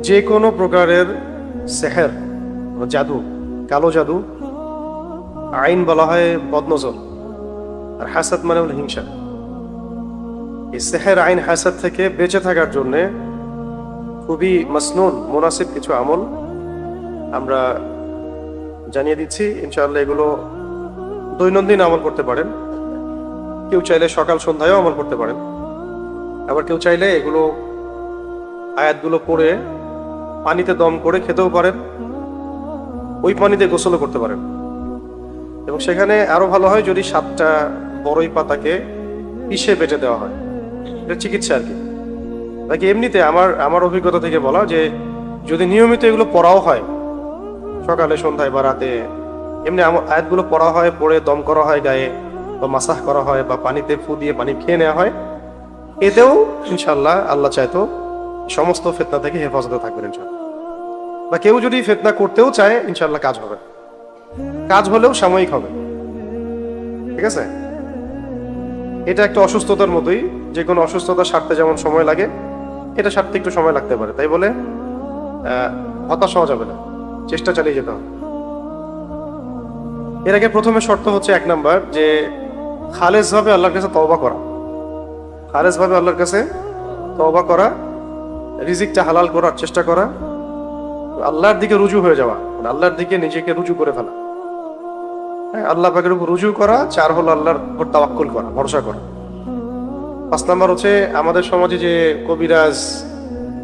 যে কোনো প্রকারের সেহের, জাদু, কালো জাদু, আইন বলা হয় বদনজর, আর হাসাদ মানে হলো হিংসা। এই সেহের, আইন, হাসাদ থেকে বেঁচে থাকার জন্য খুবই মাসনুন, মুনাসিব কিছু আমল আমরা জানিয়ে দিচ্ছি। ইনশাআল্লাহ এগুলো দৈনন্দিন আমল করতে পারেন। কেউ চাইলে সকাল সন্ধ্যায়ও আমল করতে পারেন, আবার কেউ চাইলে এগুলো আয়াতগুলো পড়ে পানিতে দম করে খেতেও পারেন, ওই পানিতে গোসলও করতে পারেন। এবং সেখানে আরো ভালো হয় যদি 7টা বড়ই পাতাকে পিষে বেটে দেওয়া হয়, এটা চিকিৎসা আর কি। নাকি এমনিতে আমার অভিজ্ঞতা থেকে বলা যে যদি নিয়মিত এগুলো পড়াও হয় সকালে সন্ধ্যায় বা রাতে, এমনি আয়াতগুলো পড়া হয়, পড়ে দম করা হয় গায়ে, বা মাসাহ করা হয়, বা পানিতে ফু দিয়ে পানি খেয়ে নেওয়া হয়, এতেও ইনশাল্লাহ আল্লাহ চাইতো সমস্ত ফিতনা থেকে হেফাজতে থাকবেন ইনশাল্লাহ। বা কেউ যদি ফিতনা করতেও চায় ইনশাল্লাহ কাজ হবে, কাজ হলেও সাময়িক হবে। ঠিক আছে, এটা একটা অসুস্থতার মতোই, যে কোনো অসুস্থতা সারতে যেমন সময় লাগে, এটা সারতে একটু সময় লাগতে পারে। তাই বলে হতাশ হওয়া যাবে না, চেষ্টা চালিয়ে যেতে হবে। এর আগে প্রথমে শর্ত হচ্ছে 1 নাম্বার, যে খালেস ভাবে আল্লাহর কাছে তওবা করা। খালেস ভাবে আল্লাহর কাছে তওবা করা, রিজিকটা হালাল করার চেষ্টা করা, আল্লাহর দিকে রুজু হয়ে যাওয়া, মানে আল্লাহর দিকে নিজেকে রুজু করে ফেলা। হ্যাঁ, আল্লাহ পাকের উপর রুজু করা। 4 হলো আল্লাহর উপর তাওয়াক্কুল করা, ভরসা করা। 5 নাম্বার হচ্ছে আমাদের সমাজে যে কবিরাজ,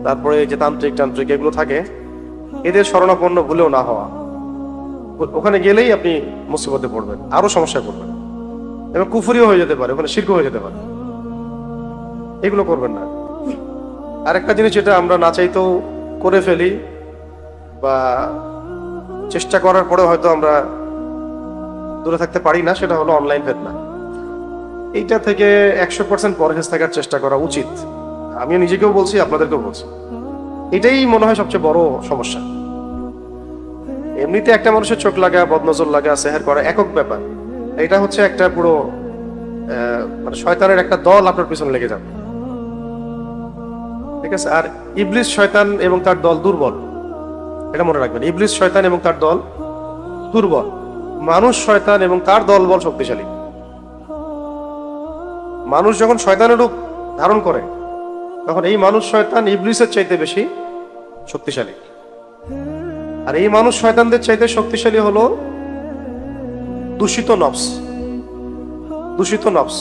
তারপরে যে তান্ত্রিক এগুলো থাকে, এদের শরণাপন্ন ভুলেও না হওয়া। ওখানে গেলেই আপনি মুসিবতে পড়বেন, আরো সমস্যায় পড়বেন, এবং কুফরিও হয়ে যেতে পারে, ওখানে শিরক হয়ে যেতে পারে। এগুলো করবেন না। আরেকটা জিনিস যেটা আমরা না চাইতেও করে ফেলি, বা চেষ্টা করার পরে হয়তো আমরা দূরে থাকতে পারি না, সেটা হলো অনলাইন ফিতনা। এইটা থেকে 100% পরহেজ থাকার চেষ্টা করা উচিত। আমিও নিজেকেও বলছি, আপনাদেরকেও বলছি, এটাই মনে হয় সবচেয়ে বড় সমস্যা। এমনিতে একটা মানুষের চোখ লাগা, বদনজর লাগা, সেহের করা একক ব্যাপার। এটা হচ্ছে একটা পুরো মানে শয়তানের একটা দল আপনার পিছনে লেগে যাবে। ঠিক আছে, আর ইবলিস শয়তান এবং তার দল দুর্বল, এটা মনে রাখবেন। ইবলিস শয়তান এবং তার দল দুর্বল, মানুষ শয়তান এবং তার দলবল শক্তিশালী। মানুষ যখন শয়তানের রূপ ধারণ করে, তখন এই মানুষ শয়তান ইবলিসের চাইতে বেশি শক্তিশালী। আর এই মানুষ শয়তানদের চাইতে শক্তিশালী হলো দূষিত নফস। দূষিত নফস,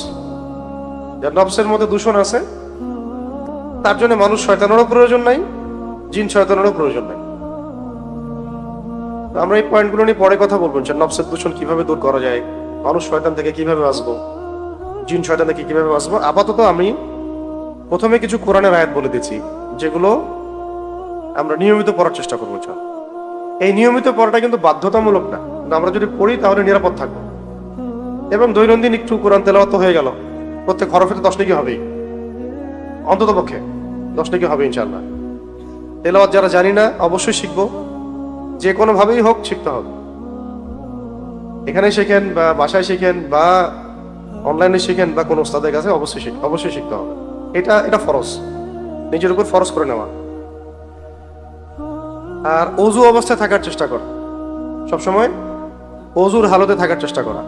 যার নফসের মধ্যে দূষণ আছে, তার জন্য মানুষ শয়তানেরও প্রয়োজন নাই, জিন শয়তানেরও প্রয়োজন নাই। আমরা এই পয়েন্টগুলো নিয়ে পরে কথা বলবো, যে নফসের দূষণ কিভাবে দূর করা যায়, মানুষ শয়তান থেকে কিভাবে বাঁচবো, জিন শয়তান থেকে কিভাবে বাঁচবো। আপাতত আমি প্রথমে কিছু কোরআনের আয়াত বলে দিচ্ছি, যেগুলো আমরা নিয়মিত পড়ার চেষ্টা করবো। এই নিয়মিত পড়াটা কিন্তু বাধ্যতামূলক না, আমরা যদি পড়ি তাহলে নিরাপদ থাকবো। এবং দৈনন্দিন একটু কোরআন তেলাওয়াত হয়ে গেল, প্রত্যেক হরফে 10 নেকি হবেই, অন্তত পক্ষে 10 নেকি হবে ইনশাআল্লাহ। তেলাওয়াত যারা জানি না অবশ্যই শিখবো, যে কোনো ভাবেই হোক শিখতে হবে। এখানে শেখেন, বা বাসায় শেখেন, বা অনলাইনে শেখেন, বা কোনো ওস্তাদের কাছে অবশ্যই শিখতে হবে। এটা ফরজ, নিজের উপর ফরজ করে নেওয়া। আর অজু অবস্থায় থাকার চেষ্টা করা, সবসময় অজুর হালতে থাকার চেষ্টা করা।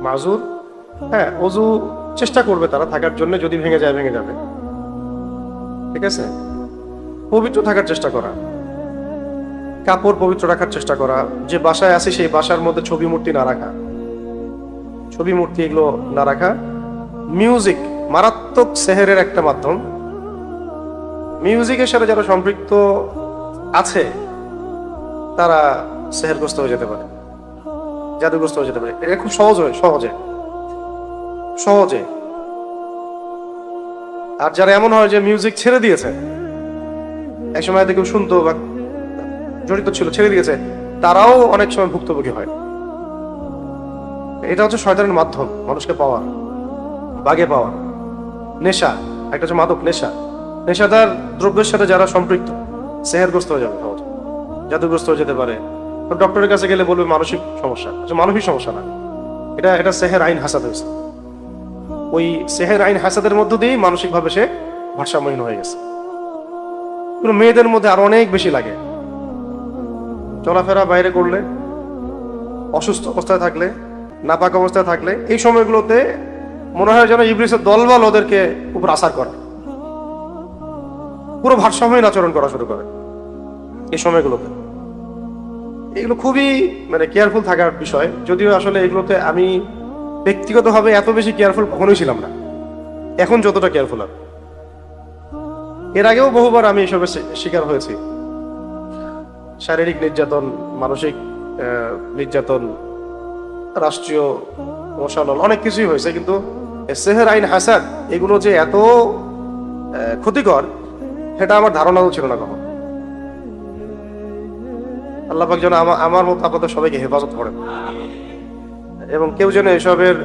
মাজুর, হ্যাঁ, অজু চেষ্টা করবে তারা থাকার জন্য, যদি ভেঙে যাবে। ঠিক আছে, পবিত্র থাকার চেষ্টা করা, কাপড় পবিত্র রাখার চেষ্টা করা। যে বাসায় আছে সেই বাসার মধ্যে ছবি মূর্তি না রাখা, ছবি মূর্তি এগুলো না রাখা। মিউজিক মারাত্মক সেহেরের একটা মাধ্যম। মিউজিকের সাথে যারা সম্পৃক্ত আছে তারা সেহেরগ্রস্ত হয়ে যেতে পারে, জাদুগ্রস্ত হয়ে যেতে পারে। এটা খুব সহজে। আর যারা এমন হয় যে মিউজিক ছেড়ে দিয়েছে, একসময় হয়তো কেউ শুনতো বা জড়িত ছিল, ছেড়ে দিয়েছে, তারাও অনেক সময় ভুক্তভোগী হয়। এটা হচ্ছে শয়তানের মাধ্যম মানুষকে পাওয়া, বাগে পাওয়া। নেশা, একটা হচ্ছে মাদক নেশা। নেশাদার দ্রব্যের সাথে যারা সম্পৃক্ত সেহেরগ্রস্ত হয়ে যাবে, জাদুগ্রস্ত হয়ে যেতে পারে। ডক্টরের কাছে গেলে বলবে মানসিক সমস্যা, মানসিক সমস্যা না, এটা সেহের আইন হাসাদ হয়েছে। ওই সেহের আইন হাসাদের মধ্য দিয়েই মানসিকভাবে সে ভারসাম্যহীন হয়ে গেছে। কিন্তু মেয়েদের মধ্যে আরো অনেক বেশি লাগে। চলাফেরা বাইরে করলে, অসুস্থ অবস্থায় থাকলে, নাপাক অবস্থায় থাকলে, এই সময়গুলোতে মনে হয় যেন ইবলিসের দলবল ওদেরকে উপর আসার করে, পুরো ভারসাম্যহীন আচরণ করা শুরু করে এই সময়গুলোতে। এগুলো খুবই মানে কেয়ারফুল থাকার বিষয়। যদিও আসলে এগুলোতে আমি ব্যক্তিগতভাবে এত বেশি কেয়ারফুল কখনোই ছিলাম না, এখন যতটা কেয়ারফুল আর। এর আগেও বহুবার আমি এসবের শিকার হয়েছি, শারীরিক নির্যাতন, মানসিক নির্যাতন, রাষ্ট্রীয় মশানল, অনেক কিছুই হয়েছে। কিন্তু সেহের আইন হাসাদ এগুলো যে এত ক্ষতিকর সেটা আমার ধারণাও ছিল না কখন। আল্লাহ পাক যেন আমার মতো আপনাদের সবাইকে হেফাজত করেন, এবং কেউ যেন এসবের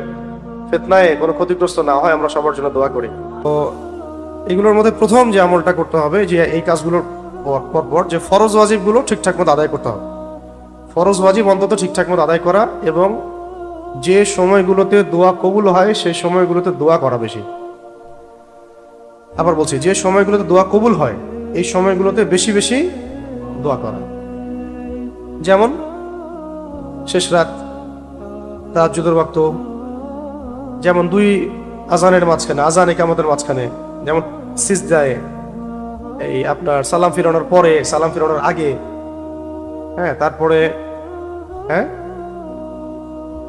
ফিতনায় কোনো ক্ষতিগ্রস্ত না হয়, আমরা সবার জন্য দোয়া করি। তো এগুলোর মধ্যে প্রথম যে আমলটা করতে হবে, যে এই কাজগুলোর পর যে ফরজ ওয়াজিবগুলো ঠিকঠাক মতো আদায় করতে হবে। ফরজ ওয়াজিব অন্তত ঠিকঠাক মতো আদায় করা, এবং যে সময়গুলোতে দোয়া কবুল হয় সেই সময়গুলোতে দোয়া করা বেশি। আবার বলছি, যে সময়গুলোতে দোয়া কবুল হয় এই সময়গুলোতে বেশি বেশি দোয়া করা। যেমন শেষ রাত, তাহাজ্জুদের ওয়াক্ত, যেমন দুই আজানের মাঝখানে, আজান ইকামতের মাঝখানে, যেমন সিজদায়, এই আপনার সালাম ফিরানোর পরে, সালাম ফিরানোর আগে, হ্যাঁ, তারপরে হ্যাঁ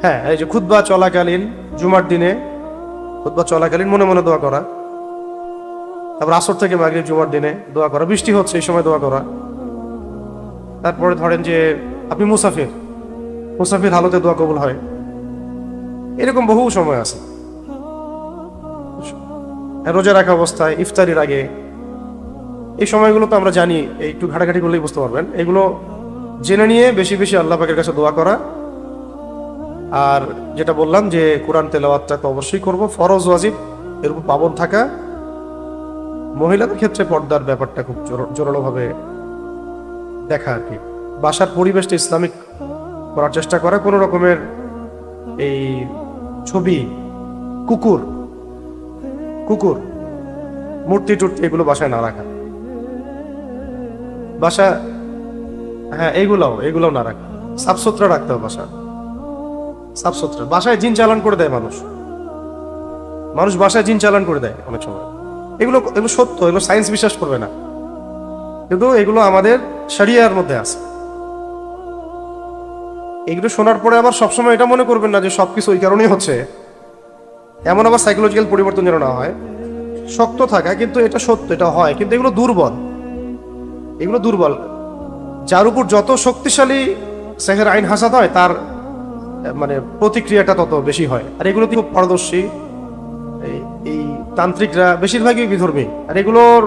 হ্যাঁ এই যে খুতবা চলাকালীন, জুমার দিনে খুতবা চলাকালীন মনে মনে দোয়া করা, তারপর আসর থেকে মাগরিব জুমার দিনে দোয়া করা, বৃষ্টি হচ্ছে এই সময় দোয়া করা। তারপরে ধরেন যে আপনি মুসাফির হালতে দোয়া কবুল হয়, এরকম বহু সময় আছে। রোজা রাখা অবস্থায়, ইফতারির আগে, এই সময়গুলো তো আমরা জানি, একটু ঘাটাঘাটি করলেই বুঝতে পারবেন। এগুলো জেনে নিয়ে বেশি বেশি আল্লাহ পাকের কাছে দোয়া করা। আর যেটা বললাম যে কোরআন তেলাওয়াতটা তো অবশ্যই করব, ফরজ ওয়াজিব এর উপর পাবন থাকা। মহিলাদের ক্ষেত্রে পর্দার ব্যাপারটা খুব জোরালোভাবে দেখা আর কি। বাসার পরিবেশটা ইসলামিক করার চেষ্টা করা, কোনো রকমের এই ছবি, কুকুর মূর্তি টুর্তি এগুলো বাসায় না রাখা। বাসা, হ্যাঁ, এগুলোও না রাখা, সাফসুতরা রাখতে হবে বাসা, সাফসুতরা। বাসায় জিন চালান করে দেয় মানুষ বাসায় জিন চালান করে দেয় অনেক সময়। এগুলো সত্য, এগুলো সায়েন্স বিশ্বাস করবে না, কিন্তু এগুলো আমাদের শরিয়ার মধ্যে আছে। এগুলো শোনার পরে আবার সবসময় এটা মনে করবেন না যে সবকিছু ওই কারণেই হচ্ছে, এমন আবার সাইকোলজিক্যাল পরিবর্তন যেন না হয়। শক্ত থাকা, কিন্তু এটা সত্য, এটা হয়, কিন্তু এগুলো দুর্বল। যার উপর যত শক্তিশালী সেহের আইন হাসাদ হয়, তার মানে প্রতিক্রিয়াটা তত বেশি হয়। আর এগুলো খুব পারদর্শী এই তান্ত্রিকরা বেশিরভাগই বিধর্মী। আর এগুলোর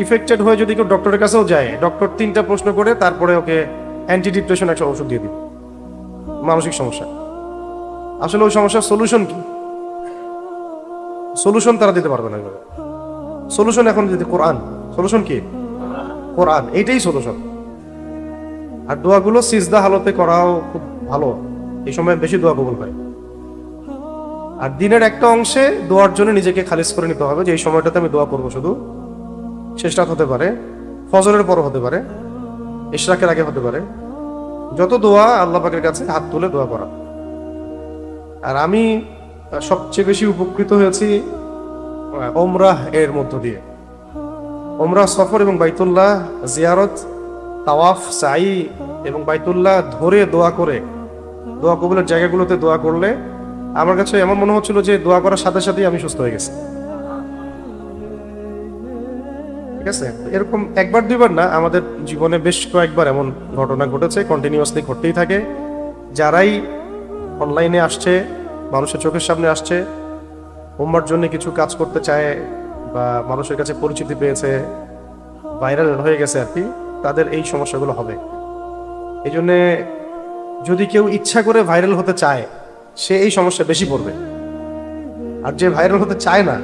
ইফেক্টেড হয়ে যদি কেউ ডক্টরের কাছেও যায়, ডক্টর 3টা প্রশ্ন করে তারপরে ওকে অ্যান্টি ডিপ্রেশন একটা ওষুধ দিয়ে দিবে। মানসিক সমস্যা, আসলে ওই সমস্যার সলিউশন কি? সলিউশন তারা দিতে পারবে না। সলিউশন এখন দিতে কোরআন। সলিউশন কি? কোরআন, এইটাই সলিউশন। আর দোয়াগুলো সিজদা হালতে করাও খুব ভালো, এই সময় বেশি দোয়া কবুল হয়। আর দিনের একটা অংশে দোয়ার জন্য নিজেকে খালিজ করে নিতে হবে, যে এই সময়টাতে আমি দোয়া করবো শুধু। শেষ রাত হতে পারে, ফজরের পর হতে পারে, ইশরাকের আগে হতে পারে। যত দোয়া আল্লাহ পাকের কাছে হাত তুলে দোয়া করা। আর আমি সবচেয়ে বেশি উপকৃত হয়েছি ওমরাহ এর মধ্য দিয়ে। ওমরাহ সফর এবং বাইতুল্লাহ জিয়ারত, তাওয়াফ, সাই এবং বাইতুল্লাহ ধরে দোয়া করে, দোয়া কবুলের জায়গাগুলোতে দোয়া করলে আমার কাছে এমন মনে হচ্ছিল যে দোয়া করার সাথে সাথেই আমি সুস্থ হয়ে গেছি। ঠিক আছে, এরকম একবার দুইবার না, আমাদের জীবনে বেশ কয়েকবার এমন ঘটনা ঘটেছে, কন্টিনিউয়াসলি ঘটতেই থাকে। যারাই অনলাইনে আসছে, মানুষের চোখের সামনে আসছে, উম্মার জন্য কিছু কাজ করতে চায় বা মানুষের কাছে পরিচিতি পেয়েছে, ভাইরাল হয়ে গেছে আর কি, তাদের এই সমস্যাগুলো হবে। এই জন্যে যদি কেউ ইচ্ছা করে ভাইরাল হতে চায়, সে এই সমস্যা বেশি পড়বে। আর যে ভাইরাল হতে চায় না,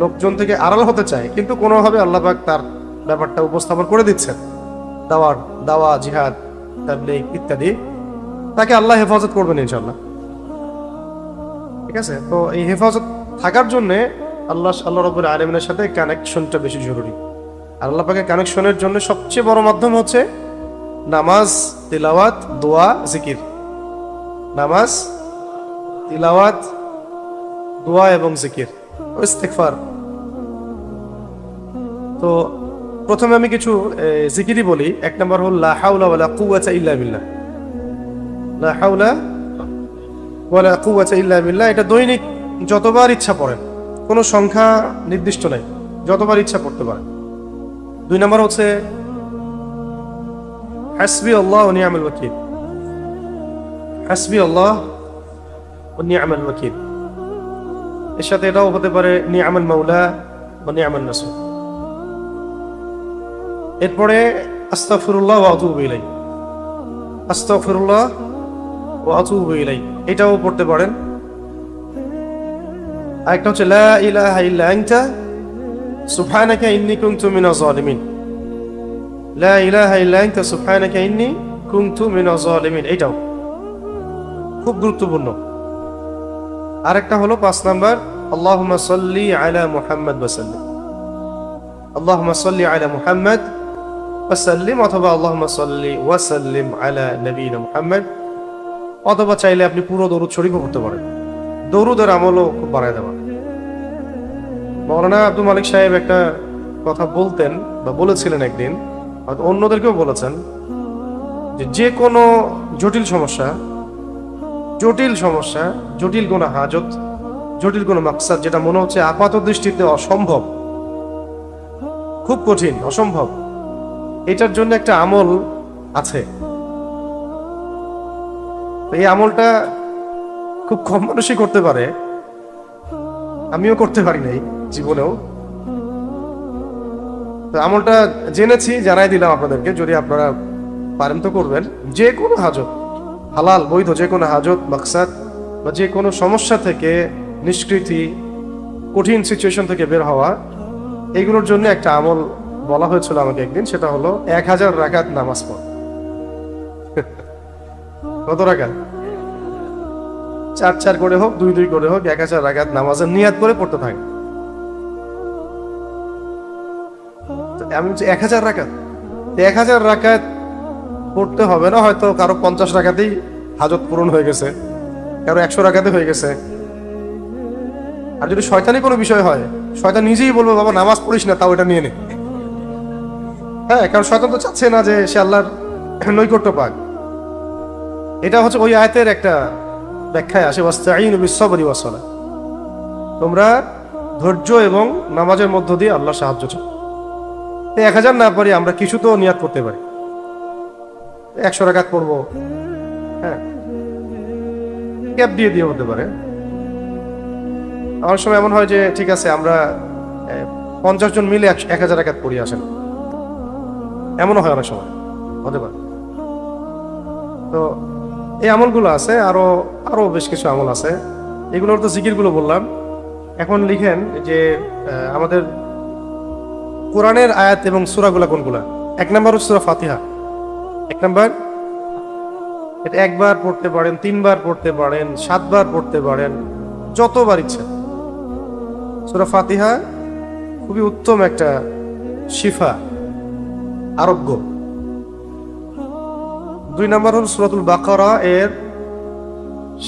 লোকজন থেকে আড়াল হতে চায়, কিন্তু কোনোভাবে আল্লাহ পাক তার ব্যাপারটা উপস্থাপন করে দিচ্ছেন, দাওয়া, জিহাদ, তাবলীগ ইত্যাদি, তাকে আল্লাহ হেফাজত করবেন ইনশাআল্লাহ। ঠিক আছে, তো এই হেফাজত থাকার জন্য আল্লাহ রাব্বুল আলামিনের সাথে কানেকশনটা বেশি জরুরি। আর আল্লাহ পাকের কানেকশনের জন্য সবচেয়ে বড় মাধ্যম হচ্ছে নামাজ, তিলাওয়াত, দোয়া, জিকির। নামাজ, তিলাওয়াত, দোয়া এবং জিকির, ইস্তিগফার। তো প্রথমে আমি কিছু জিকিরই বলি। এক নম্বর হল লা হাওলা ওয়ালা কুওয়াতা ইল্লা বিল্লাহ। লা হাওলা ওয়ালা কুওয়াতা ইল্লা বিল্লাহ, এটা দৈনিক যতবার ইচ্ছা পড়েন, কোনো সংখ্যা নির্দিষ্ট নাই, যতবার ইচ্ছা পড়তে পারেন। 2 নম্বর হচ্ছে হাসবি আল্লাহ ওয়া নি'মাল ওয়াকিল। হাসবি আল্লাহ ওয়া নি'মাল ওয়াকিল, এর সাথে এটাও হতে পারে নি'মাল মাওলা ওয়া নি'মান নাসির। এরপরে আস্তাগফিরুল্লাহ ওয়া আতুবু ইলাইহি। আস্তাগফিরুল্লাহ ওয়া আতুবু ইলাইহি, এটাও পড়তে পারেন। আরেকটা হচ্ছে লা ইলাহা ইল্লা আনতা সুবহানাকা ইন্নী কুনতু মিনাজ জালিমিন। লা ইলাহা ইল্লা আনতা সুবহানাকা ইন্নী কুনতু মিনাজ জালিমিন, এটাও খুব গুরুত্বপূর্ণ। আরেকটা হলো 5 নাম্বার আল্লাহুম্মা সাল্লি আলা মুহাম্মাদ ওয়া সাল্লিম। আল্লাহুম্মা সাল্লি আলা মুহাম্মাদ ওয়া সাল্লিম, অথবা আল্লাহুম্মা সাল্লি ওয়া সাল্লিম আলা নবিয়িনা মুহাম্মাদ, অথবা চাইলে আপনি পুরো দরুদ শরীফও পড়তে পারেন। দরুদের আমলও খুব বাড়ায় দেওয়া। মাওলানা আব্দুল মালিক সাহেব একটা কথা বলতেন বা বলেছিলেন একদিন, হয়তো অন্যদেরকেও বলেছেন, যে কোনো জটিল সমস্যা, জটিল কোনো হাজত, জটিল কোনো মাকসাদ, যেটা মনে হচ্ছে আপাত দৃষ্টিতে অসম্ভব, খুব কঠিন, অসম্ভব, এটার জন্য একটা আমল আছে। এই আমলটা খুব কম মানুষই করতে পারে, আমিও করতে পারি নাই জীবনেও। আমলটা জেনেছি, জানাই দিলাম আপনাদেরকে, যদি আপনারা পারেন তো করবেন। যে কোনো হাজত, হালাল বৈধ যে কোনো হাজত, মাকসাদ বা যে কোনো সমস্যা থেকে নিষ্কৃতি, কঠিন সিচুয়েশন থেকে বের হওয়া, এগুলোর জন্য একটা আমল বলা হয়েছিল আমাকে একদিন। সেটা হলো 1000 রাকাত নামাজ পড়। কত রাকাত? 4 করে হোক, 2 করে হোক, 1000 রাকাত নামাজের নিয়াত করে পড়তে থাকে। আমি বলছি 1000 রাকাত, 1000 রাকাত পড়তে হবে না। হয়তো কারো 50 রাকাতেই হাজত পূরণ হয়ে গেছে, কারো 100 রাকাতে হয়ে গেছে। আর যদি শয়তানি কোনো বিষয় হয়, শয়তান নিজেই বলবে বাবা নামাজ পড়িস না, তাও এটা নিয়ে নে। হ্যাঁ, কারণ শয়তান তো চাচ্ছে না যে সে আল্লাহর নৈকট্য পাক। এটা হচ্ছে ওই আয়াতের একটা ব্যাখ্যায় আসে, ওয়াস্তাঈনু বিস-সাবরি ওয়াস-সালাহ, তোমরা ধৈর্য এবং নামাজের মধ্য দিয়ে আল্লাহর সাহায্য চাও। 1000 না পারি, আমরা কিছু তো নিয়াত করতে পারি, 100 রাকাত পড়বো। হ্যাঁ, গ্যাপ দিয়ে দিয়ে হতে পারে। আমার সময় এমন হয় যে ঠিক আছে আমরা 50 জন মিলে 1000 রাকাত পড়ি, আসেন, এমনও হয় অনেক সময়, হতে পারে। তো এই আমলগুলো আছে, আরো বেশ কিছু আমল আছে। এগুলোর তো জিকিরগুলো বললাম। এখন লিখেন যে আমাদের কোরআনের আয়াত এবং সূরাগুলো কোনগুলা। 1 নম্বর হচ্ছে সূরা ফাতিহা। 1 নম্বর, এটা 1 বার পড়তে পারেন, 3 বার পড়তে পারেন, 7 বার পড়তে পারেন, যতবার ইচ্ছা। সূরা ফাতিহা খুবই উত্তম একটা শিফা, আরোগ্য। 2 নম্বর হল সূরাতুল বাকারা এর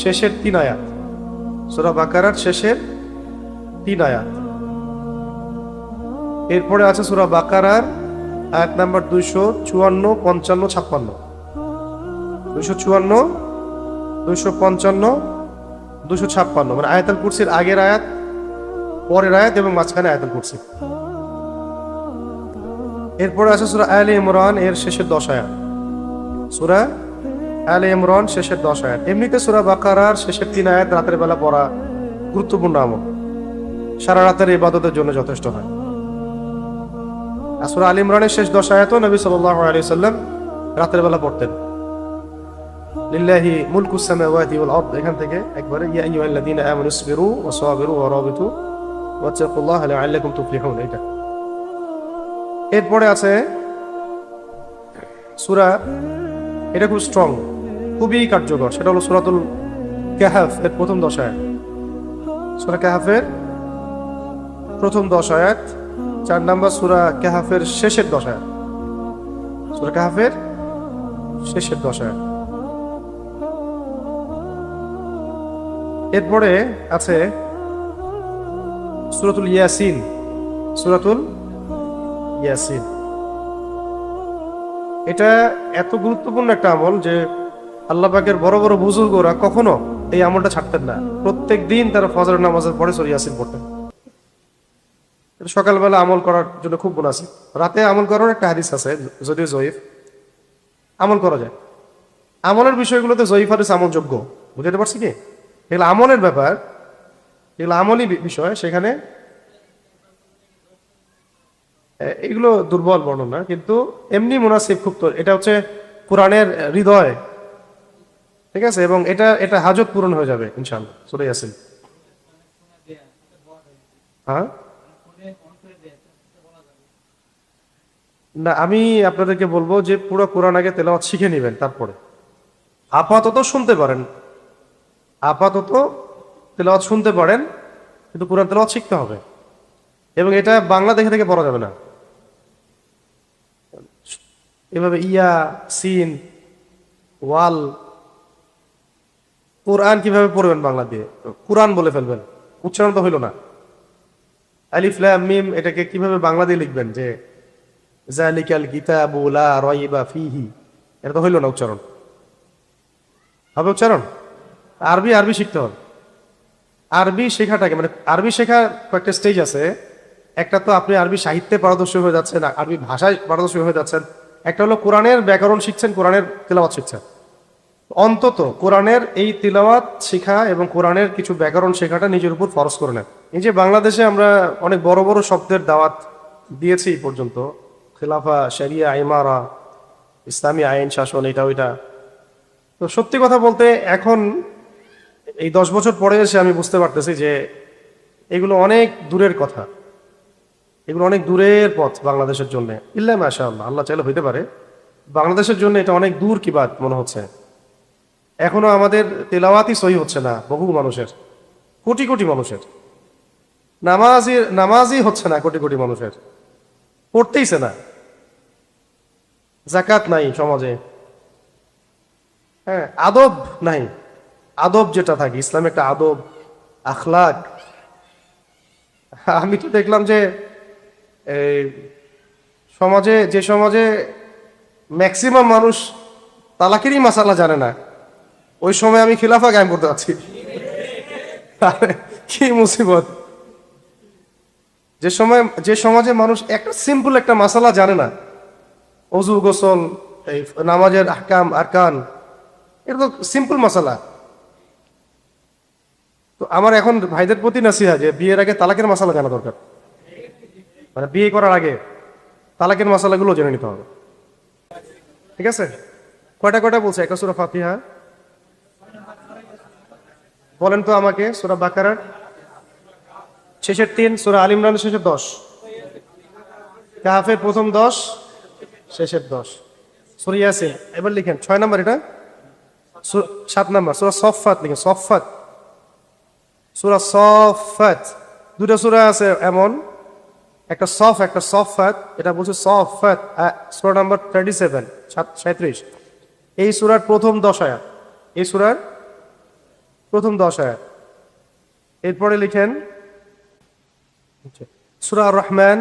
শেষের 3 আয়াত। সূরা বাকারার শেষের 3 আয়াত। এরপরে আছে সূরা বাকারার আয়াত নাম্বার 254, 55, 56। 254, 255, 256, মানে আয়াতুল কুরসির আগের আয়াত, পরের আয়াত এবং মাঝখানে আয়াতুল কুরসি। এরপরে আছে সূরা আলে ইমরান এর শেষের 10 আয়াত। সূরা আলে ইমরান শেষের 10 আয়াত। এমনিতে সূরা বাকারার শেষের 3 আয়াত রাতের বেলা পড়া গুরুত্বপূর্ণ আমল, সারা রাতের ইবাদতের জন্য যথেষ্ট হয়। আর সূরা আলে ইমরানের শেষ 10 আয়াতও নবী সাল্লাল্লাহু আলাইহি ওয়াসাল্লাম রাতের বেলা পড়তেন। লিল্লাহি মুলকুস সামাওয়াতি ওয়াল আরদ, এখান থেকে একবারে ইয়া আইয়ুহাল্লাযীনা আমানু ইসবিরু ওয়া সাবিরু ওয়া রাবিতু ওয়াত্তাকুল্লাহা লাআল্লাকুম তুফলিহুন, এটা। এরপরে আছে সূরা, এটা খুব স্ট্রং, খুবই কার্যকর, সেটা হলো সূরাতুল কাহফ এর প্রথম 10 আয়াত। সূরা কাহফের প্রথম 10 আয়াত 4 নম্বর সূরা কাহফের শেষের 10 আয়াত। সূরা কাহফের শেষের 10 আয়াত। এরপরে আছে সূরাতুল ইয়াসিন। সূরাতুল ইয়াসিন এটা এত গুরুত্বপূর্ণ একটা আমল যে আল্লাহ পাকের বড় বড় বুজুর্গরা কখনো এই আমলটা ছাড়তেন না। প্রত্যেক দিন তারা ফজরের নামাজের পরে সূরা ইয়াসিন পড়তেন। সকালবেলা আমল করার জন্য খুব মুনাসিব। রাতে আমল করার একটা হাদিস আছে, যদিও জয়ীফ, আমল করা যায়। আমলের বিষয়গুলোতে জয়ীফ হাদিস আমলযোগ্য, বুঝতে পারছি কি? এগুলো আমলের ব্যাপার, এগুলো আমলই বিষয়, সেখানে এগুলো দুর্বল বর্ণনা, কিন্তু এমনি মুনাসিব খুব। তো এটা হচ্ছে কোরআনের হৃদয়, ঠিক আছে, এবং এটা এটা হাজত পূরণ হয়ে যাবে ইনশাআল্লাহ। সূরা ইয়াসিন। হ্যাঁ না, আমি আপনাদেরকে বলবো যে পুরো কোরআন আগে তেলাওয়াত শিখে নেবেন, তারপরে আপাতত শুনতে পারেন, আপাতত তেলাওয়াত শুনতে পারেন, কিন্তু কোরআন তেলাওয়াত শিখতে হবে। এবং এটা বাংলা দেখে দেখে পড়া যাবে না। এভাবে ইয়া সিন ওয়াল কোরআন কিভাবে পড়বেন বাংলা দিয়ে? কোরআন বলে ফেলবেন, উচ্চারণ তো হইল না। আলিফ লাম মিম এটাকে কিভাবে বাংলা দিয়ে লিখবেন যে যালিকাল কিতাবু লা রাইবা ফীহি? এটা তো হইল না উচ্চারণ। হবে উচ্চারণ? আরবি আরবি শিখতে হবে। আরবি শেখাটাকে, মানে আরবি শেখা কয়েকটা স্টেজ আছে। একটা তো আপনি আরবি সাহিত্যে পারদর্শী হয়ে যাচ্ছেন, আরবি ভাষায় পারদর্শী হয়ে যাচ্ছেন। একটা হলো কোরআনের ব্যাকরণ শিখছেন, কোরআনের তিলাওয়াত শিখছেন। অন্তত কোরআনের এই তিলাওয়াত শেখা এবং কোরআনের কিছু ব্যাকরণ শেখাটা নিজের উপর ফরজ করে নেন। এই যে বাংলাদেশে আমরা অনেক বড় বড় শব্দের দাওয়াত দিয়েছি এই পর্যন্ত, খিলাফা, শরিয়া, ইমারা, ইসলামী আইন শাসন, এটা ওইটা। তো সত্যি কথা বলতে এখন এই 10 বছর পরে এসে আমি বুঝতে পারতেছি যে এগুলো অনেক দূরের কথা, এগুলো অনেক দূরের পথ বাংলাদেশের জন্য। ইল্লা মাশাআল্লাহ, আল্লাহ চাইলে হইতে পারে। বাংলাদেশের জন্য এটা অনেক দূর কি বাত মনে হচ্ছে। এখনো আমাদের তেলাওয়াতই সহি হচ্ছে না বহু মানুষের, কোটি কোটি মানুষের। নামাজই হচ্ছে না কোটি কোটি মানুষের, পড়তেইছে না। যাকাত নাই সমাজে, হ্যাঁ, আদব নাই। আদব যেটা থাকে, ইসলামে একটা আদব, আখলাক। আমি তো দেখলাম যে সমাজে, যে সমাজে ম্যাক্সিমাম মানুষ তালাকেরই মাসালা জানে না, ওই সময় আমি খিলাফা কায়েম করতে যাচ্ছি। কি মুসিবত! যে সমাজে মানুষ একটা সিম্পল একটা মাসালা জানে না, অজু, গোসল, এই নামাজের আহকাম আরকান, এটা তো সিম্পল মাসালা। তো আমার এখন ভাইদের প্রতি নাসিহা যে বিয়ের আগে তালাকের মাসালা জানা দরকার। মানে বিয়ে করার আগে তালাকের মাসালাগুলো জেনে নিতে হবে, ঠিক আছে? কয়টা কয়টা বলছে? একটা সূরা ফাতিহা বলেন তো আমাকে, সূরা বাকারার শেষের 3, সূরা আল ইমরানের শেষের 10, কাহফের প্রথম 10, শেষের 10, সূরা ইয়াসিন। এবার লিখেন 6 নম্বর, এটা 7 নম্বর সূরা সফফাত লিখেন। সফফাত, সূরা সফফাত। দুটো সূরা আছে এমন, একটা সফ একটা সফফাত। এটা বলছে সফফাত, সূরা নাম্বার 37, 37। এই সূরার প্রথম 10 আয়াত, এই সূরার প্রথম 10 আয়াত। এরপরে লিখেন সূরা আর রহমান।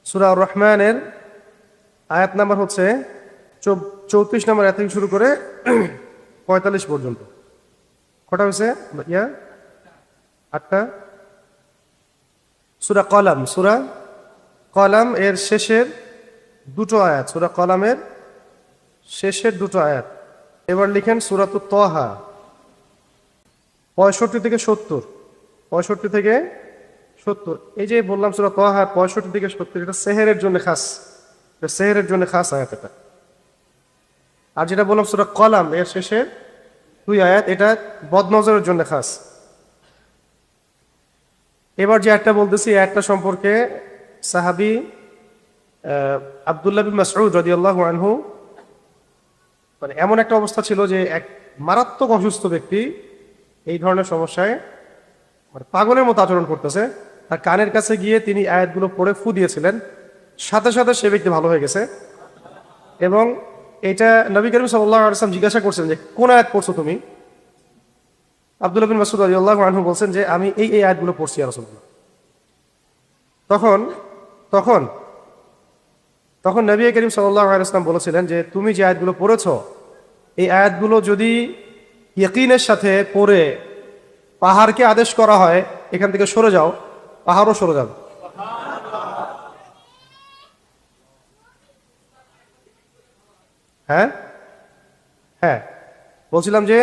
সূরা আর রহমানের আয়াত নাম্বার হচ্ছে 34 নম্বর আয়াত থেকে শুরু করে 45 পর্যন্ত। কটা হয়েছে? 8টা। সূরা কলাম, সূরা কলাম এর শেষের 2টো আয়াত, সূরা কলামের শেষের 2টো আয়াত। এবার লিখেন সূরাতুত তাহা 65 থেকে 70, 65 থেকে 70। এই যে বললাম সূরা তাহা 65 থেকে 70, এটা সেহেরের জন্য খাস, এটা সেহেরের জন্য খাস আয়াত এটা। আর যেটা বললাম সূরা কলাম এর শেষের 2 আয়াত, এটা বদনজরের জন্য খাস। এবার যে একটা বলতেছি, একটা সম্পর্কে সাহাবী আব্দুল্লাহ বিন মাসউদ রাদিয়াল্লাহু আনহু, মানে এমন একটা অবস্থা ছিল যে এক মারাত্মক অসুস্থ ব্যক্তি এই ধরনের সমস্যায় মানে পাগলের মতো আচরণ করতেছে। তার কানের কাছে গিয়ে তিনি আয়াতগুলো পড়ে ফু দিয়েছিলেন, সাথে সাথে সে ব্যক্তি ভালো হয়ে গেছে। এবং এটা নবী করিম সাল্লাল্লাহু আলাইহি ওয়াসাল্লাম জিজ্ঞাসা করছেন যে কোন আয়াত পড়ছো তুমি? আব্দুল্লাহ বিন মাসউদ রাদিয়াল্লাহু আনহু বলছেন যে আমি এই আয়াতগুলো পড়ছি ইয়া রাসূলুল্লাহ। তখন তখন তখন নবী করিম সাল্লাল্লাহু আলাইহি ওয়াসাল্লাম বলেছিলেন যে তুমি যে আয়াতগুলো পড়েছো এই আয়াতগুলো যদি ইয়াকিনের সাথে পড়ে পাহাড়কে আদেশ করা হয় এখান থেকে সরে যাও, পাহাড়ও সরে যাবে। হ্যাঁ হ্যাঁ, বলছিলাম যে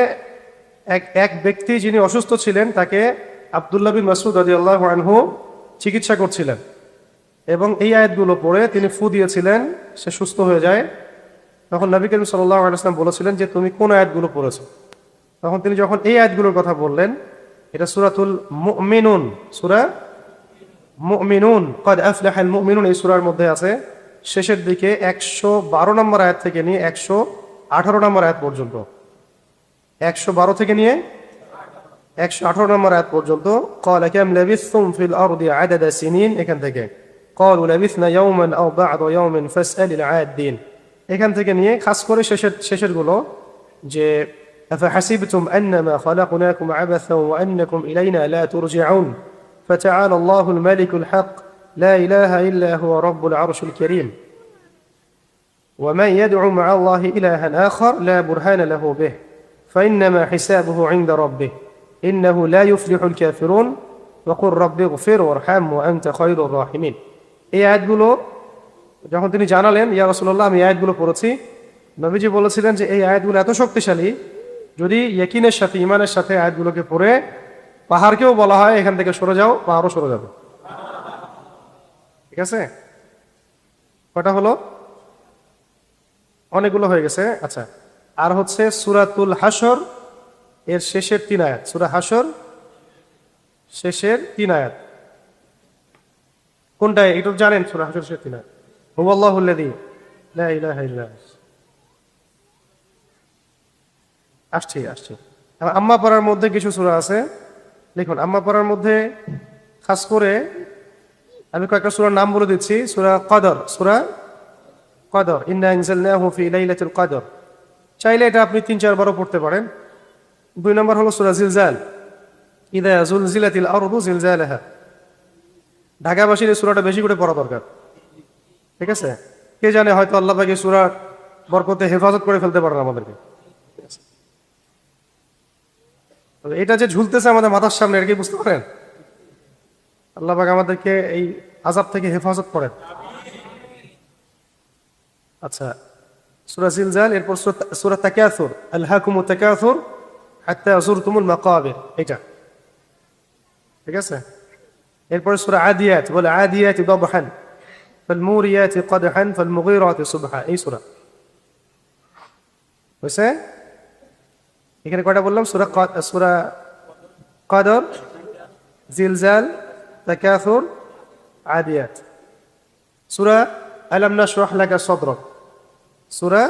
এক ব্যক্তি যিনি অসুস্থ ছিলেন তাকে আব্দুল্লাহ বিন মাসউদ রাদিয়াল্লাহু আনহু চিকিৎসা করছিলেন এবং এই আয়াতগুলো পড়ে তিনি ফু দিয়েছিলেন, সে সুস্থ হয়ে যায়। তখন নবী করিম সাল্লাল্লাহু আলাইহি ওয়াসাল্লাম বলেছিলেন যে তুমি কোন আয়াতগুলো পড়েছো? তখন তিনি যখন এই আয়াতগুলোর কথা বললেন, এটা সূরাতুল মুমিনুন, সূরা মুমিনুন, ক্বাদ আফলাহাল মুমিনুন এই সূরার মধ্যে আছে। শেষের দিকে 112 নম্বর আয়াত থেকে নিয়ে 118 নম্বর আয়াত পর্যন্ত, 112 থেকে নিয়ে 118 নম্বর আয়াত পর্যন্ত ক্বালা কাম লাবিসতুম ফিল আরদি আদাদা সিনিন, এখান থেকে ক্বালু লাবিসনা ইয়াওমান আও বা'দা ইয়াওমিন ফাসআলিল আদিন, এখান থেকে নিয়ে খাস করে শেষের গুলো যে আফাহাসিবতুম আন্নামা খালাকনাকুম আবাসা ওয়া আন্নাকুম ইলাইনা লা তুরজিউন ফাতাআলা আল্লাহুল মালিকুল হক লা ইলাহা ইল্লা হুয়া রাব্বুল আরশিল কারীম ওয়া মান ইয়াদউ মা'a আল্লাহি ইলাহান আখার লা বুরহানা লাহু বিহি ফাইন্নামা হিসাবুহু ইনদা রাব্বিহি ইন্নাহু লা ইউফলিহুল কাফিরুন ওয়া কুর রাব্বি ইগফির ওয়ারহাম ওয়া আনতা খায়রুর রাহিমিন। এই আয়াতগুলো যখন তিনি জানালেন ইয়া রাসূলুল্লাহ আমি আয়াতগুলো পড়েছি, নবীজি বলেছিলেন যে এই আয়াতগুলো এত শক্তিশালী, যদি ইয়াকিনের সাথে ঈমানের সাথে আয়াতগুলোকে পড়ে পাহাড়কেও বলা হয় এখান থেকে সরে যাও, পাহাড়ও সরে যাবে। ঠিক আছে, কটা হলো? অনেকগুলো হয়ে গেছে। আচ্ছা, আর হচ্ছে সূরাতুল হাশর এর শেষের 3 আয়াত, সূরা হাশর শেষের 3 আয়াত কোনটা? এটা জানেন? সূরা হাশর শেষের 3 আয়াত হুয়াল্লাহুল্লাযী লা ইলাহা ইল্লা আসছে। আম্মা পাড়ার মধ্যে কিছু সূরা আছে, লিখুন। আম্মা পাড়ার মধ্যে খাস করে আমি কয়েকটা সূরার নাম বলে দিচ্ছি। সূরা কদর, সূরা কদর, ইন্না আনজালনাহু ফি লাইলাতুল কদর, চাইলে এটা আপনি 3-4 বারও পড়তে পারেন। 2 নম্বর হলো সূরা জিলজাল, ইযা যুলজিলাতিল আরদু জিলজালাহা। ঢাকাবাসীর এই সূরাটা বেশি করে পড়া দরকার। ঠিক আছে, কে জানে হয়তো আল্লাহ পাক এই সূরার বরকতে হেফাজত করে ফেলতে পারেন আমাদেরকে। এটা যে ঝুলতেছে আমাদের মাথার সামনে, এটা কি বুঝতে পারেন? আল্লাহ পাক আমাদেরকে এই আযাব থেকে হেফাজত করেন। আচ্ছা, সূরা জিলজাল, এরপর সূরা তাকাসুর, আলহাকুমুত তাকাসুর হাত্তা যুরতুমুল মাকাবির, এটা ঠিক আছে। এরপর সূরা আদিয়াত, বলে আদিয়াতি দাবহান ফালমুরিয়াতি কদহান ফালমুগীরাতি সুবহা, এই সূরা হইছে। এখানে কয়টা বললাম? সূরা কদর, জিলজাল, তাকাসুর, আদিয়াত। সূরা আলাম নাশরাহ লাকা সাদরাক, সূরা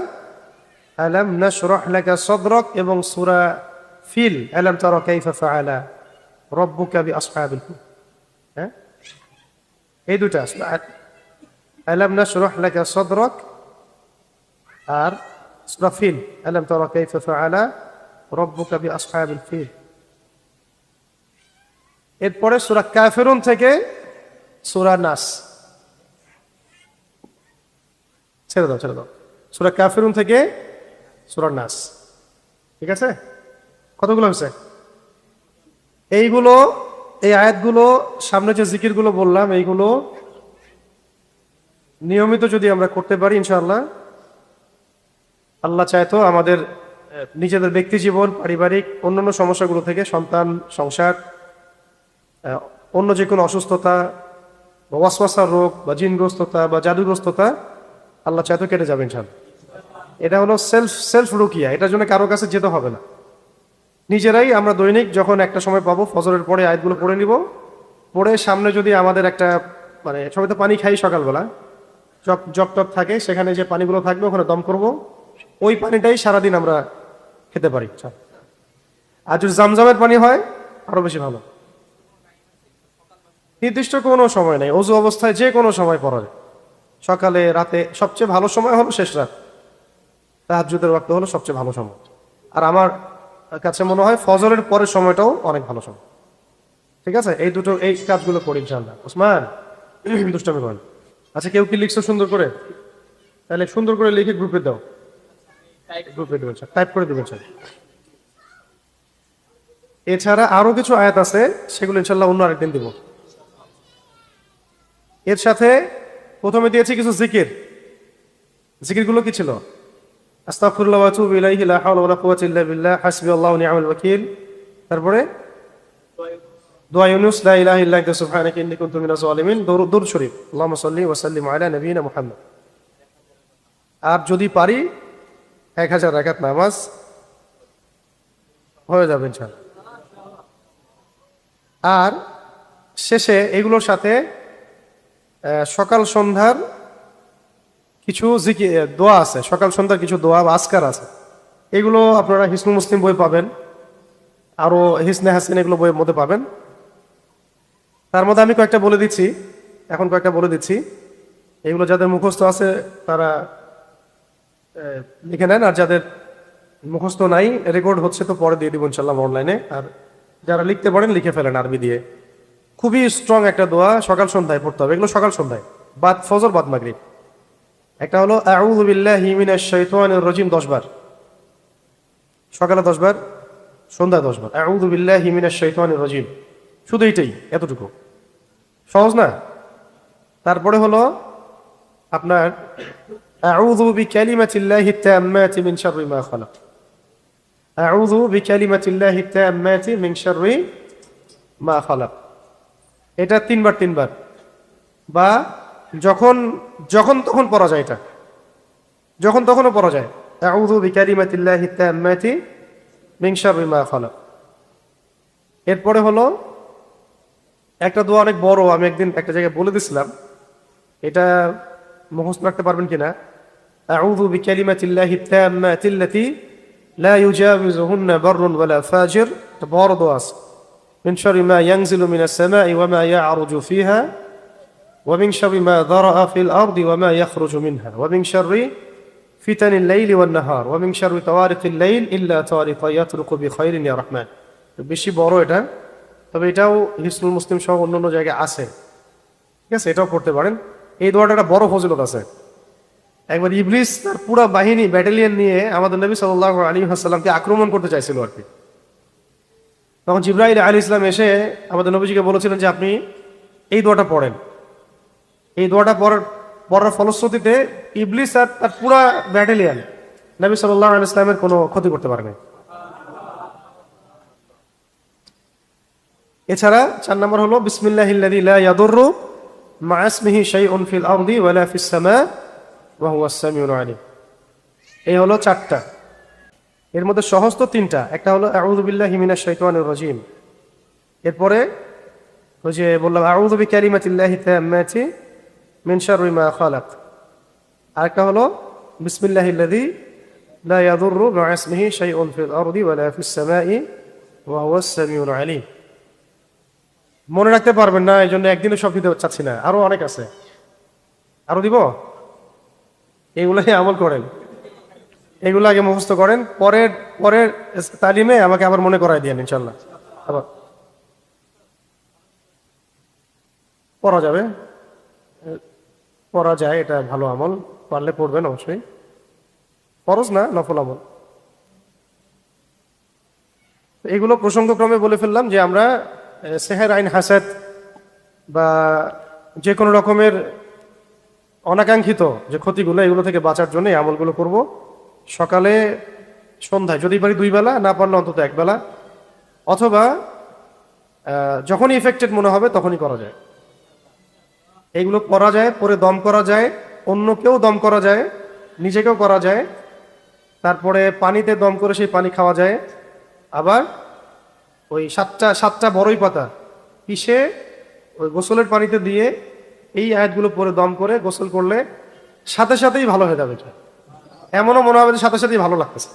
আলাম নাশরাহ লাকা সাদরাক, এবং সূরা ফিল, আলাম তারা কাইফা ফাআলা রাব্বুকা বিআসহাবিল ফিল। হ্যাঁ, এই দুটা আলাম নাশরাহ লাকা সাদরাক আর সূরা ফিল, আলাম তারা কাইফা ফাআলা রাব্বুকা বিআসহাবিল ফিল। এরপরে সূরা কাফিরুন থেকে সূরা নাস, ছেড়ে দাও। সূরা কাফিরুন থেকে সূরা নাস, ঠিক আছে। কতগুলো হয়েছে? এইগুলো, এই আয়াতগুলো, সামনে যে জিকিরগুলো বললাম, এইগুলো নিয়মিত যদি আমরা করতে পারি ইনশাআল্লাহ, আল্লাহ চাইতো আমাদের নিজেদের ব্যক্তি জীবন, পারিবারিক অন্যান্য সমস্যাগুলো থেকে, সন্তান, সংসার, অন্য যে কোনো অসুস্থতা বা ওয়াসওয়াসার রোগ বা জিনগ্রস্ততা বা জাদুগ্রস্ততা, আল্লাহ চাইতো কেটে যাবে ইনশাআল্লাহ। এটা হলো সেলফ রুকিয়া, এটার জন্য কারো কাছে যেতে হবে না। নিজেরাই আমরা দৈনিক যখন একটা সময় পাবো, ফজরের পরে আয়াতগুলো পড়ে নিব, পড়ে সামনে যদি আমাদের একটা, মানে সবাই তো পানি খাই সকালবেলা, জগ টক থাকে, সেখানে যে পানিগুলো থাকবে ওখানে দম করব, ওই পানিটাই সারাদিন আমরা খেতে পারি। আর যদি জামজামের পানি হয় আরো বেশি ভালো। নির্দিষ্ট কোনো সময় নেই, অজু অবস্থায় যে কোনো সময় পড়া যায়। সকালে, রাতে, সবচেয়ে ভালো সময় হলো শেষ রাত, তাহাজ্জুদের ওয়াক্ত হলো সবচেয়ে ভালো সময়। আর আমার কাছে মনে হয় ফজরের পরের সময়টাও অনেক ভালো সময়। ঠিক আছে, এই কাজগুলো করি ইনশাআল্লাহ। ওসমান দুষ্টামি করেন। আচ্ছা, কেউ কি লিখছো সুন্দর করে? তাহলে সুন্দর করে লিখে গ্রুপে দাও, গ্রুপে দেবেন স্যার, টাইপ করে দেবেন স্যার। এছাড়া আরো কিছু আয়াত আছে, সেগুলো ইনশাআল্লাহ অন্য আরেকদিন দিব। এর সাথে প্রথমে দিয়েছি কিছু জিকির। জিকিরগুলো কি ছিল? আস্তাগফিরুল্লাহ ওয়া আতুবু ইলাইহি, লা হাওলা ওয়ালা কুওয়াতা ইল্লা বিল্লাহ, হাসবিয়াল্লাহু ওয়া নি'মাল ওয়াকিল। তারপরে দোয়া ইউনুস, লা ইলাহা ইল্লা আনতা সুবহানাকা ইন্নী কুনতু মিনাজ জালিমিন। দরুদ শরীফ, আল্লাহুম্মা সাল্লি ওয়া সাল্লিম আলা নবিয়িনা মুহাম্মদ। আর যদি পারি 1000 রাকাত নামাজ হয়ে যাবে ইনশাআল্লাহ। আর শেষে এগুলোর সাথে সকাল সন্ধ্যার কিছু দোয়া আছে, সকাল সন্ধ্যার কিছু দোয়া বা আজকার আছে। এগুলো আপনারা হিসনুল মুসলিম বই পাবেন, আরো হিসনে হাসিন এগুলো বইয়ের মধ্যে পাবেন। তার মধ্যে আমি কয়েকটা বলে দিচ্ছি, এখন কয়েকটা বলে দিচ্ছি। এগুলো যাদের মুখস্থ আছে তারা লিখে নেন, আর যাদের মুখস্থ নাই, রেকর্ড হচ্ছে তো পরে দিয়ে দিব ইনশাল্লাহ অনলাইনে। আর যারা লিখতে পারেন লিখে ফেলেন আরবি দিয়ে। খুবই স্ট্রং একটা দোয়া, সকাল সন্ধ্যায় পড়তে হবে। এগুলো সকাল সন্ধ্যায়, বাদ ফজর, বাদ মাগরিব। একটা হলো আউযু বিল্লাহি মিনাশ শাইতানির রাজিম 10 বার, সকালে 10 বার, সন্ধ্যায় 10 বার। আউযু বিল্লাহি মিনাশ শাইতানির রাজিম, শুধু এইটাই, এতটুকু সহজ না? তারপরে হলো আপনার আউযু বিকালিমাতিল্লাহি তাম্মাতি মিন শাররি মা খালাক। আউযু বিকালিমাতিল্লাহি তাম্মাতি মিন শাররি মা খালাক। এটা 3 বার 3 বার, বা যখন যখন তখন পড়া যায়। এটা যখন তখনও পড়া যায়, আউযু বিকালিমাতিল্লাহি তাম্মাতি মিন শাররি মা খালাক। এরপরে হলো একটা দোয়া, অনেক বড়, আমি একদিন একটা জায়গায় বলে দিছিলাম, এটা মুখস্থ রাখতে পারবেন কিনা। আউযু বিকালিমাতিল্লাহি তাম্মাতিল্লাতি লা ইউজাউযুহুন্না বাররুন ওয়ালা ফাজির। এটা বড় দোয়া আছে। মিন শাররি মা ইয়ানজিলু মিনাস সামাই ওয়া মা ইয়া'রুজু ফিহা ওয়া মিন শাররি মা যারা'a ফিল আরদি ওয়া মা ইয়াখরুজু মিনহা ওয়া মিন শাররি ফিতানিল লাইলি ওয়ান নাহার ওয়া মিন শাররি তাওয়ারিকিল লাইল ইল্লা তাওয়ারিকা ইয়াতরুকু বিখাইরিন ইয়া রাহমান। বেশি বড় এটা, তবে এটাও হিসনুল মুসলিম সহ অন্যান্য জায়গায় আছে। ঠিক আছে, এটাও পড়তে পারেন। এই দোয়াটা একটা বড় ফজিলত আছে। একবার ইবলিস তার পুরো বাহিনী, ব্যাটালিয়ন নিয়ে আমাদের নবী সাল্লাল্লাহু আলাইহি ওয়াসাল্লামকে আক্রমণ করতে চাইছিল আর কি। তখন জিবরাইল আলাইহিস সালাম এসে আমাদের নবীজিকে বলেছিলেন যে আপনি এই দোয়াটা পড়েন। এই দোয়াটা পড়ার ফলশ্রুতিতে ইবলিস আর তার পুরো ব্যাটালিয়ন নবী সাল্লাল্লাহু আলাইহি ওয়াসাল্লামের কোনো ক্ষতি করতে পারেনি। এছাড়া 4 নম্বর হলো বিসমিল্লাহিল্লাযী লা ইয়াদুররু মা ইসমিহি শাইউন ফিল আরদি ওয়ালা ফিস সামা ওয়া হুয়াস সামিউল আলিম। এই হলো 4টা। এর মধ্যে সহজ তো 3টা। একটা হলো আউযু বিল্লাহি মিনাশ শাইতানির রাজিম, এরপরে ওই যে বললাম আউযু বিকালিমাতিল্লাহি তাম্মাতি মিন শাররি মা খালাক। আরেকটা হলো বিসমিল্লাহিল্লাযী লা ইয়াদুররু মা ইসমিহি শাইউন ফিল আরদি ওয়ালা ফিস সামাই ওয়া হুয়াস সামিউল আলিম। মনে রাখতে পারবেন না, এই জন্য একদিনে সব দিতে চাচ্ছি না, আরো অনেক আছে, আরো দিব। এগুলাই আমল করেন, এগুলো আগে মুখস্থ করেন, পরের তালিমে আমাকে আবার মনে করাই দিয়েন ইনশাল্লাহ। আবার পড়া যাবে, পড়া যায়, এটা ভালো আমল, পারলে পড়বেন অবশ্যই। ফরজ না, নফল আমল। এগুলো প্রসঙ্গক্রমে বলে ফেললাম যে আমরা সেহের, আইন, হাসাদ বা যে কোনো রকমের অনাকাঙ্ক্ষিত যে ক্ষতিগুলো, এগুলো থেকে বাঁচার জন্য এই আমলগুলো করব। সকালে, সন্ধ্যায়, যদি পারি 2 বেলা, না পারলে অন্তত 1 বেলা, অথবা যখনই ইফেক্টেড মনে হবে তখনই করা যায়। এইগুলো করা যায়, পরে দম করা যায়, অন্যকেও দম করা যায়, নিজেকেও করা যায়। তারপরে পানিতে দম করে সেই পানি খাওয়া যায়। আবার ওই 7টা বড়ই পাতা পিষে ওই গোসলের পানিতে দিয়ে এই আয়াতগুলো পরে দম করে গোসল করলে সাথে সাথেই ভালো হয়ে যাবে। এমনও মনে হবে যে সাথে সাথেই ভালো লাগতেছে।